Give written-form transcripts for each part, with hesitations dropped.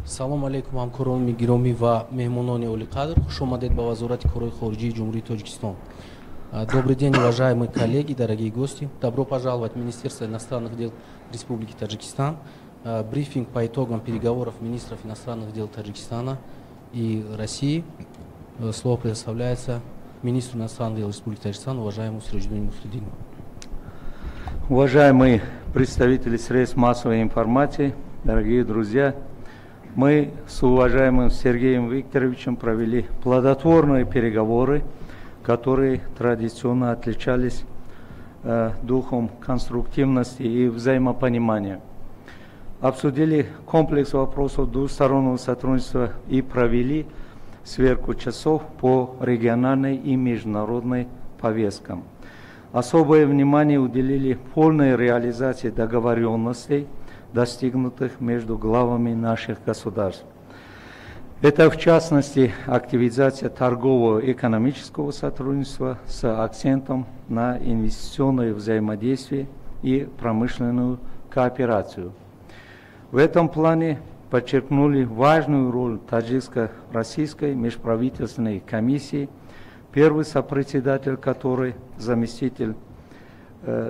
салом алейкум ҳамкорони гиромӣ ва меҳмонони олиқадр, хуш омадед ба вазорати корҳои хориҷии ҷумҳурии Тоҷикистон. Добрый день, уважаемые коллеги, дорогие гости. Добро пожаловать в Министерство иностранных дел Республики Таджикистан. Брифинг по итогам переговоров министров иностранных дел Таджикистана и России. Слово предоставляется министру иностранных дел Республики Таджикистан, уважаемому Сираджиддину Мухриддину. Уважаемые представители средств массовой информации, дорогие друзья, мы с уважаемым Сергеем Викторовичем провели плодотворные переговоры, которые традиционно отличались духом конструктивности и взаимопонимания. Обсудили комплекс вопросов двустороннего сотрудничества и провели сверку часов по региональной и международной повесткам. Особое внимание уделили полной реализации договоренностей, достигнутых между главами наших государств. Это, в частности, активизация торгового и экономического сотрудничества с акцентом на инвестиционное взаимодействие и промышленную кооперацию. В этом плане подчеркнули важную роль Таджикско-Российской межправительственной комиссии, первый сопредседатель которой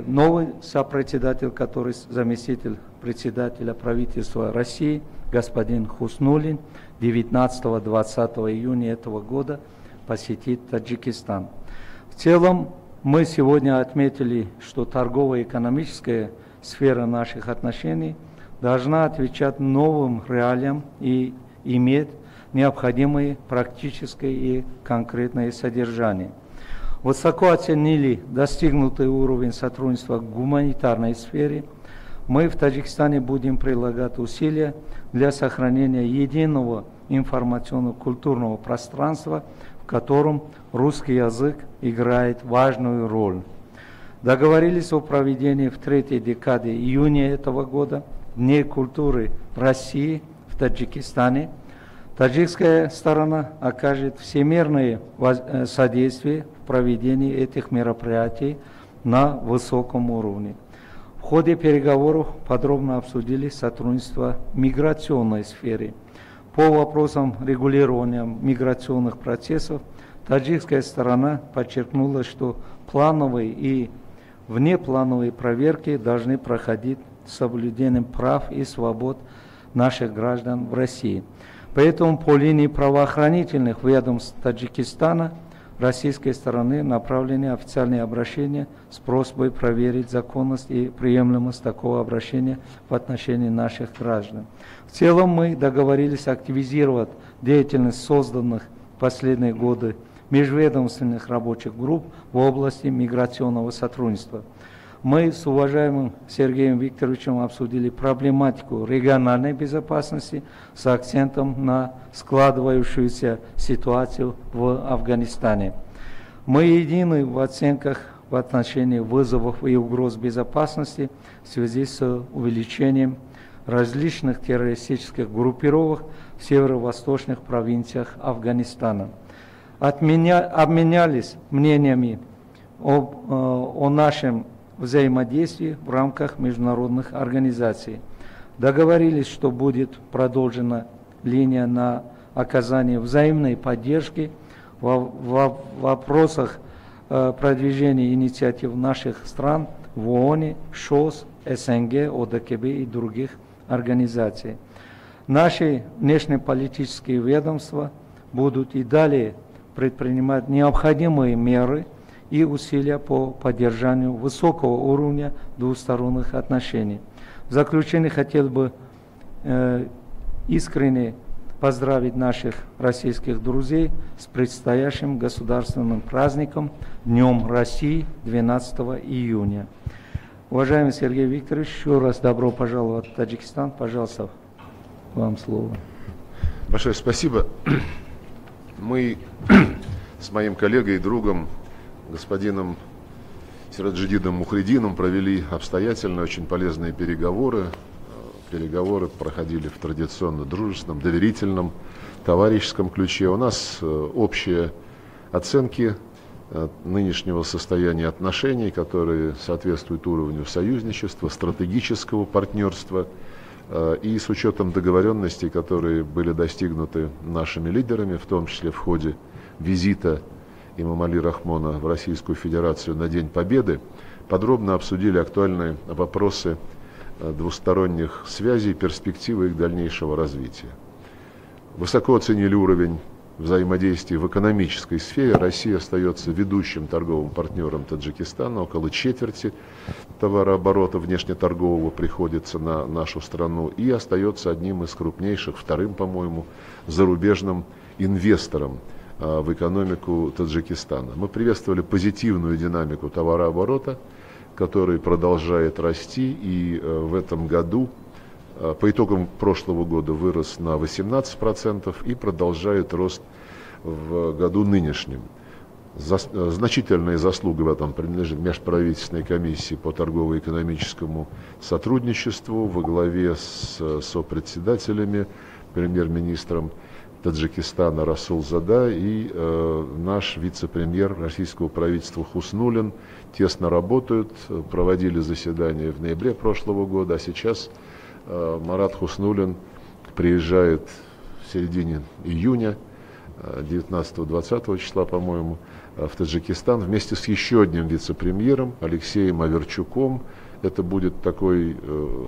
новый сопредседатель, который заместитель председателя правительства России, господин Хуснуллин, 19-20 июня этого года посетит Таджикистан. В целом, мы сегодня отметили, что торгово-экономическая сфера наших отношений должна отвечать новым реалиям и иметь необходимое практическое и конкретное содержание. Высоко оценили достигнутый уровень сотрудничества в гуманитарной сфере. Мы в Таджикистане будем прилагать усилия для сохранения единого информационно-культурного пространства, в котором русский язык играет важную роль. Договорились о проведении в третьей декаде июня этого года Дней культуры России в Таджикистане. Таджикская сторона окажет всемирное содействие в проведении этих мероприятий на высоком уровне. В ходе переговоров подробно обсудили сотрудничество в миграционной сфере. По вопросам регулирования миграционных процессов таджикская сторона подчеркнула, что плановые и внеплановые проверки должны проходить с соблюдением прав и свобод наших граждан в России. Поэтому по линии правоохранительных ведомств Таджикистана российской стороны направлены официальные обращения с просьбой проверить законность и приемлемость такого обращения в отношении наших граждан. В целом мы договорились активизировать деятельность созданных в последние годы межведомственных рабочих групп в области миграционного сотрудничества. Мы с уважаемым Сергеем Викторовичем обсудили проблематику региональной безопасности с акцентом на складывающуюся ситуацию в Афганистане. Мы едины в оценках в отношении вызовов и угроз безопасности в связи с увеличением различных террористических группировок в северо-восточных провинциях Афганистана. Обменялись мнениями о нашем взаимодействии в рамках международных организаций. Договорились, что будет продолжена линия на оказание взаимной поддержки в вопросах продвижения инициатив наших стран в ООН, ШОС, СНГ, ОДКБ и других организаций. Наши внешнеполитические ведомства будут и далее предпринимать необходимые меры и усилия по поддержанию высокого уровня двусторонних отношений. В заключение хотел бы искренне поздравить наших российских друзей с предстоящим государственным праздником Днем России 12 июня. Уважаемый Сергей Викторович, еще раз добро пожаловать в Таджикистан. Пожалуйста, вам слово. Большое спасибо. Мы с моим коллегой и другом господином Сираджиддином Мухриддином провели обстоятельные, очень полезные переговоры. Переговоры проходили в традиционно дружественном, доверительном, товарищеском ключе. У нас общие оценки нынешнего состояния отношений, которые соответствуют уровню союзничества, стратегического партнерства. и с учетом договоренностей, которые были достигнуты нашими лидерами, в том числе в ходе визита Эмомали Рахмона в Российскую Федерацию на День Победы, подробно обсудили актуальные вопросы двусторонних связей, перспективы их дальнейшего развития. Высоко оценили уровень взаимодействия в экономической сфере. Россия остается ведущим торговым партнером Таджикистана. Около четверти товарооборота внешнеторгового приходится на нашу страну и остается одним из крупнейших, вторым, по-моему, зарубежным инвестором в экономику Таджикистана. Мы приветствовали позитивную динамику товарооборота, который продолжает расти, и в этом году по итогам прошлого года вырос на 18% и продолжает рост в году нынешнем. Значительная заслуга в этом принадлежит Межправительственной комиссии по торгово-экономическому сотрудничеству во главе с сопредседателями, премьер-министром Таджикистана Расул Зада и наш вице-премьер российского правительства Хуснуллин тесно работают, проводили заседание в ноябре прошлого года, а сейчас Марат Хуснуллин приезжает в середине июня, 19-20 числа, по-моему, в Таджикистан вместе с еще одним вице-премьером Алексеем Аверчуком. Это будет такой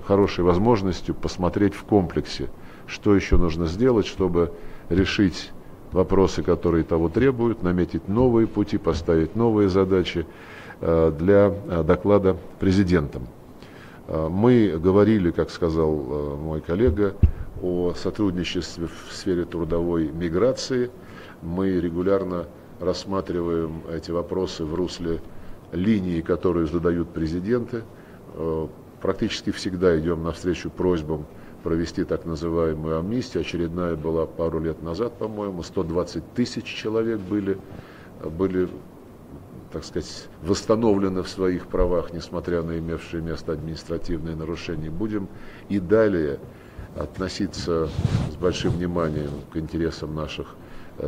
хорошей возможностью посмотреть в комплексе, что еще нужно сделать, чтобы решить вопросы, которые того требуют, наметить новые пути, поставить новые задачи для доклада президентам. Мы говорили, как сказал мой коллега, о сотрудничестве в сфере трудовой миграции. Мы регулярно рассматриваем эти вопросы в русле линии, которые задают президенты. Практически всегда идем навстречу просьбам провести так называемую амнистию. Очередная была пару лет назад, по-моему, 120 тысяч человек были, так сказать, восстановлены в своих правах, несмотря на имевшие место административные нарушения. Будем и далее относиться с большим вниманием к интересам наших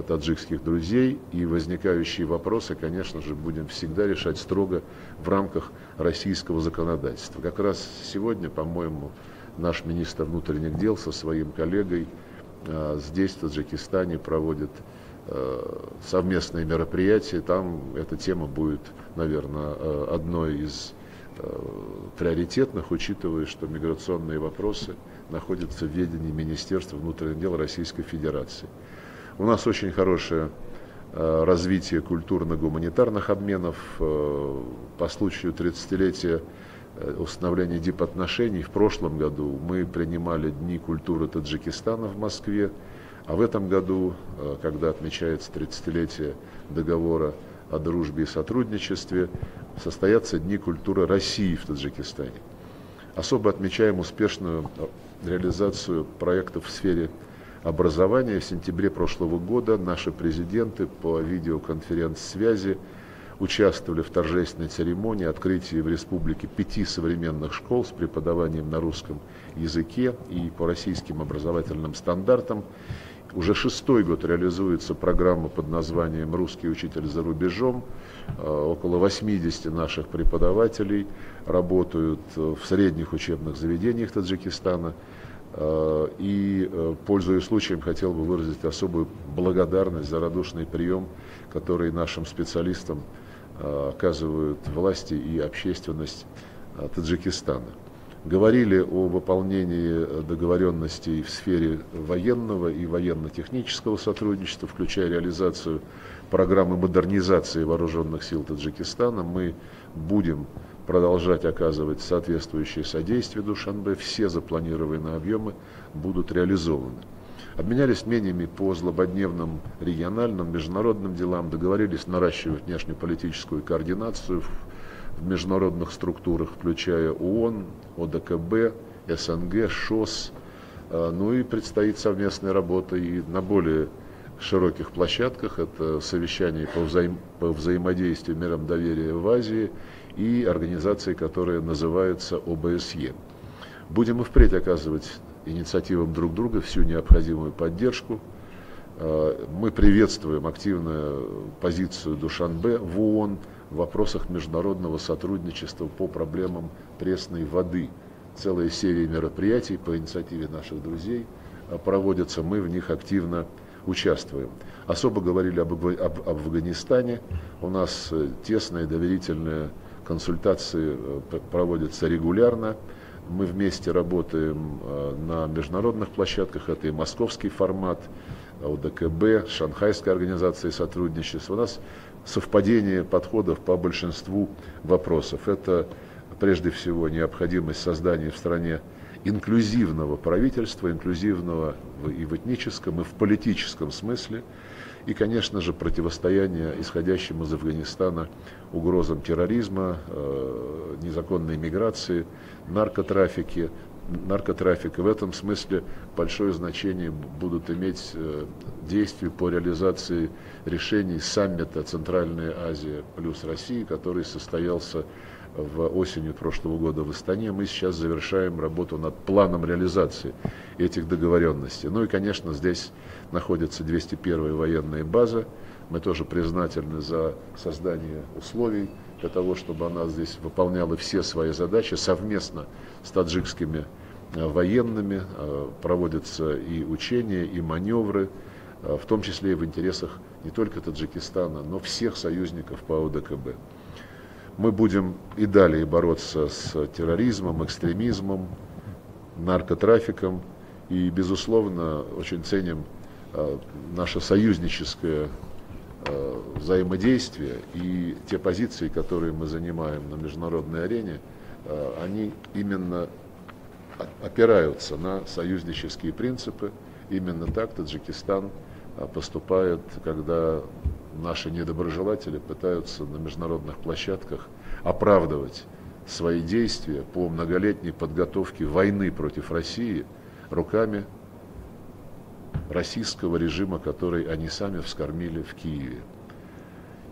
таджикских друзей, и возникающие вопросы, конечно же, будем всегда решать строго в рамках российского законодательства. Как раз сегодня, по-моему, наш министр внутренних дел со своим коллегой здесь, в Таджикистане, проводит совместные мероприятия. Там эта тема будет, наверное, одной из приоритетных, учитывая, что миграционные вопросы находятся в ведении Министерства внутренних дел Российской Федерации. У нас очень хорошее развитие культурно-гуманитарных обменов. По случаю 30-летия установления дипотношений в прошлом году мы принимали Дни культуры Таджикистана в Москве, а в этом году, когда отмечается 30-летие договора о дружбе и сотрудничестве, состоятся Дни культуры России в Таджикистане. Особо отмечаем успешную реализацию проектов в сфере образования. В сентябре прошлого года наши президенты по видеоконференц-связи участвовали в торжественной церемонии открытия в республике 5 современных школ с преподаванием на русском языке и по российским образовательным стандартам. Уже 6-й год реализуется программа под названием «Русский учитель за рубежом». Около 80 наших преподавателей работают в средних учебных заведениях Таджикистана. И, пользуясь случаем, хотел бы выразить особую благодарность за радушный прием, который нашим специалистам оказывают власти и общественность Таджикистана. Говорили о выполнении договоренностей в сфере военного и военно-технического сотрудничества, включая реализацию программы модернизации вооруженных сил Таджикистана. Мы будем продолжать оказывать соответствующее содействие Душанбе. Все запланированные объемы будут реализованы. Обменялись мнениями по злободневным региональным, международным делам, договорились наращивать внешнеполитическую координацию в международных структурах, включая ООН, ОДКБ, СНГ, ШОС. Ну и предстоит совместная работа и на более широких площадках. Это совещание по взаимодействию миром доверия в Азии и организации, которая называется ОБСЕ. Будем и впредь оказывать инициативам друг друга всю необходимую поддержку. Мы приветствуем активную позицию Душанбе в ООН в вопросах международного сотрудничества по проблемам пресной воды целая серия мероприятий по инициативе наших друзей проводятся, мы в них активно участвуем. Особо говорили об Афганистане. У нас тесные доверительные консультации проводятся регулярно. Мы вместе работаем на международных площадках. Это и московский формат, ОДКБ, Шанхайская организация сотрудничества. У нас совпадение подходов по большинству вопросов. Это прежде всего необходимость создания в стране инклюзивного правительства, инклюзивного и в этническом, и в политическом смысле, и, конечно же, противостояние исходящим из Афганистана угрозам терроризма, незаконной миграции, наркотрафика. В этом смысле большое значение будут иметь действия по реализации решений саммита Центральная Азия плюс Россия, который состоялся осенью прошлого года в Астане. Мы сейчас завершаем работу над планом реализации этих договоренностей. Ну и, конечно, здесь находится 201-я военная база. Мы тоже признательны за создание условий для того, чтобы она здесь выполняла все свои задачи совместно с таджикскими военными. Проводятся и учения, и маневры, в том числе и в интересах не только Таджикистана, но всех союзников по ОДКБ. Мы будем и далее бороться с терроризмом, экстремизмом, наркотрафиком и, безусловно, очень ценим наше союзническое взаимодействие и те позиции, которые мы занимаем на международной арене, они именно опираются на союзнические принципы. Именно так Таджикистан поступает, когда наши недоброжелатели пытаются на международных площадках оправдывать свои действия по многолетней подготовке войны против России руками российского режима, который они сами вскормили в Киеве.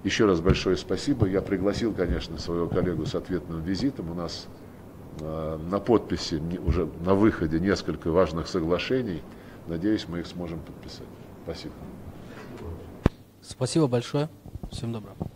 Еще раз большое спасибо. Я пригласил, конечно, своего коллегу с ответным визитом. У нас на подписи уже на выходе несколько важных соглашений. Надеюсь, мы их сможем подписать. Спасибо. Спасибо большое. Всем доброго.